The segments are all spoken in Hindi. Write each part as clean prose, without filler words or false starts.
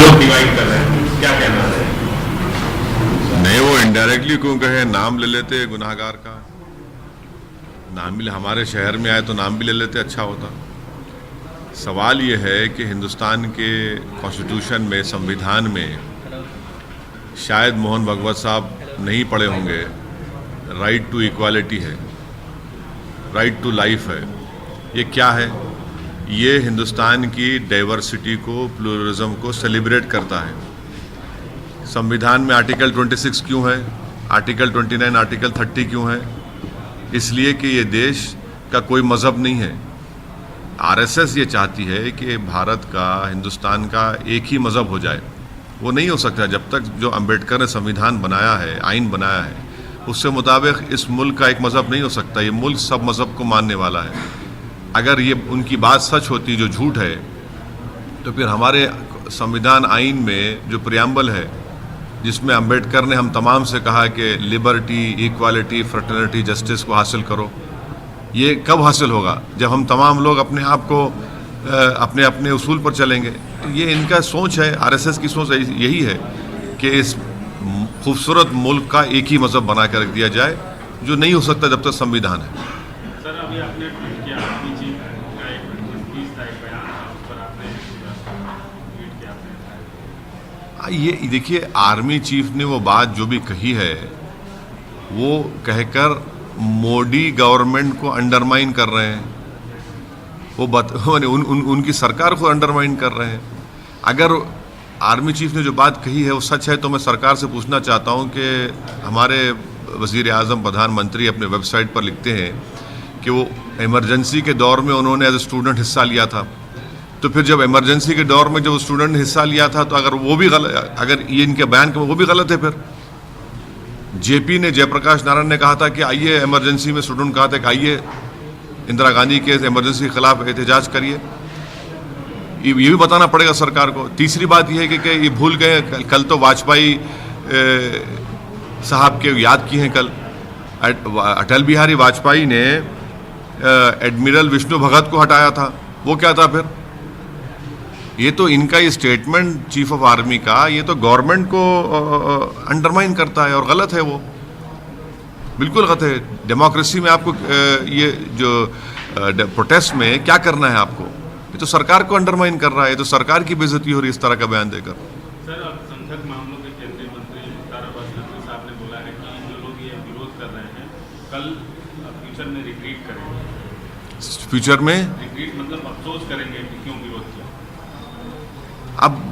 लोग डिवाइड कर रहे हैं, क्या कहना है? नहीं, वो इनडायरेक्टली क्यों कहे, नाम ले लेते गुनाहगार का, नाम भी हमारे शहर में आए तो नाम भी ले लेते, अच्छा होता। सवाल ये है कि हिंदुस्तान के कॉन्स्टिट्यूशन में, संविधान में, शायद मोहन भगवत साहब नहीं पढ़े होंगे, राइट टू इक्वालिटी है, राइट टू लाइफ है। ये क्या है? ये हिंदुस्तान की डाइवर्सिटी को, प्लूरलिज्म को सेलिब्रेट करता है। संविधान में आर्टिकल 26 क्यों है, आर्टिकल 29, आर्टिकल 30 क्यों है? इसलिए कि ये देश का कोई मज़हब नहीं है। आरएसएस ये चाहती है कि भारत का, हिंदुस्तान का एक ही मज़हब हो जाए। वो नहीं हो सकता जब तक जो अंबेडकर ने संविधान बनाया है, आइन बनाया है, उससे मुताबिक इस मुल्क का एक मज़हब नहीं हो सकता। ये मुल्क सब मज़हब को मानने वाला है। अगर ये उनकी बात सच होती, जो झूठ है, तो फिर हमारे संविधान आइन में जो प्रियम्बल है, जिसमें अंबेडकर ने हम तमाम से कहा कि लिबर्टी, इक्वालिटी, फ्रेटर्निटी, जस्टिस को हासिल करो, ये कब हासिल होगा? जब हम तमाम लोग अपने आप को अपने अपने उसूल पर चलेंगे। तो ये इनका सोच है, आरएसएस की सोच यही है कि इस खूबसूरत मुल्क का एक ही मज़हब बना कर रख दिया जाए, जो नहीं हो सकता जब तक संविधान है। सर, अभी आपने ट्वीट किया, आर्मी चीफ का एक स्पीच था, एक बयान था, उस पर आपने ट्वीट किया। ये देखिए, आर्मी चीफ ने वो बात जो भी कही है, वो कहकर मोदी गवर्नमेंट को अंडरमाइन कर रहे हैं। वो उनकी सरकार को अंडरमाइन कर रहे हैं। अगर आर्मी चीफ ने जो बात कही है वो सच है, तो मैं सरकार से पूछना चाहता हूं कि हमारे वज़ीर आज़म, प्रधानमंत्री अपने वेबसाइट पर लिखते हैं कि वो इमरजेंसी के दौर में उन्होंने एज ए स्टूडेंट हिस्सा लिया था। तो फिर जब इमरजेंसी के दौर में जब स्टूडेंट ने हिस्सा लिया था, तो अगर वो भी गलत, अगर ये इनके बयान के वो भी गलत है, फिर जेपी ने, जयप्रकाश नारायण ने कहा था कि आइए, इमरजेंसी में स्टूडेंट कहा था कि आइए इंदिरा गांधी के इमरजेंसी के खिलाफ एहतजाज करिए। ये भी बताना पड़ेगा सरकार को। तीसरी बात यह है कि ये भूल गए, कल तो वाजपेयी साहब के याद किए हैं। कल अटल बिहारी वाजपेयी ने एडमिरल विष्णु भगत को हटाया था। वो क्या था फिर? ये तो इनका ये स्टेटमेंट चीफ ऑफ आर्मी का, ये तो गवर्नमेंट को अंडरमाइन करता है, और गलत है, वो बिल्कुल गलत है। डेमोक्रेसी में आपको ये जो प्रोटेस्ट में क्या करना है आपको? ये तो सरकार को अंडरमाइन कर रहा है, ये तो सरकार की बेइज्जती हो रही है इस तरह का बयान देकर। सर, अल्पसंख्यक मामलों के केंद्रीय मंत्री मुख्तार अब्बास नकवी साहब ने बोला है कि जो लोग ये विरोध कर रहे हैं, कल फ्यूचर में रिग्रेट करेंगे। फ्यूचर में रिग्रेट मतलब अफसोस करेंगे कि क्यों विरोध किया। अब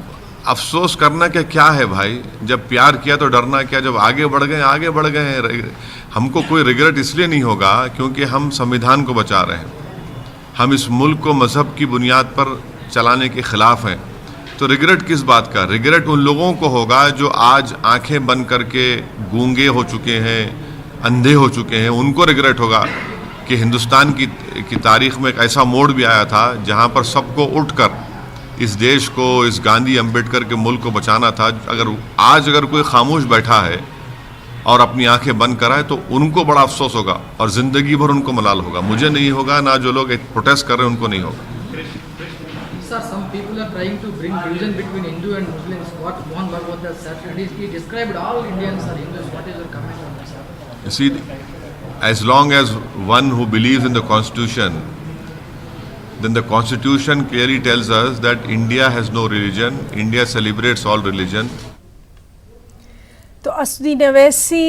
अफसोस करना क्या है भाई? जब प्यार किया तो डरना क्या? जब आगे बढ़ गए, आगे बढ़ गए। हमको कोई रिग्रेट इसलिए नहीं होगा क्योंकि हम संविधान को बचा रहे हैं। हम इस मुल्क को मज़हब की बुनियाद पर चलाने के ख़िलाफ़ हैं। तो रिग्रेट किस बात का? रिग्रेट उन लोगों को होगा जो आज आंखें बंद करके गूंगे हो चुके हैं, अंधे हो चुके हैं। उनको रिग्रेट होगा कि हिंदुस्तान की तारीख़ में एक ऐसा मोड़ भी आया था जहाँ पर सबको उठकर इस देश को, इस गांधी अंबेडकर के मुल्क को बचाना था। अगर कोई खामोश बैठा है और अपनी आंखें बंद करा है, तो उनको बड़ा अफसोस होगा और ज़िंदगी भर उनको मलाल होगा। मुझे नहीं होगा, ना जो लोग एक प्रोटेस्ट कर रहे हैं उनको नहीं होगा। Sir, some people are trying to bring division between Hindu and Muslims. What Mohan Bhagwat has said, and he described all Indians are Hindus. What is your comment on this, sir? You see, as long as one who believes in the Constitution, then the Constitution clearly tells us that India has no religion. India celebrates all religion. तो असदुद्दीन अवैसी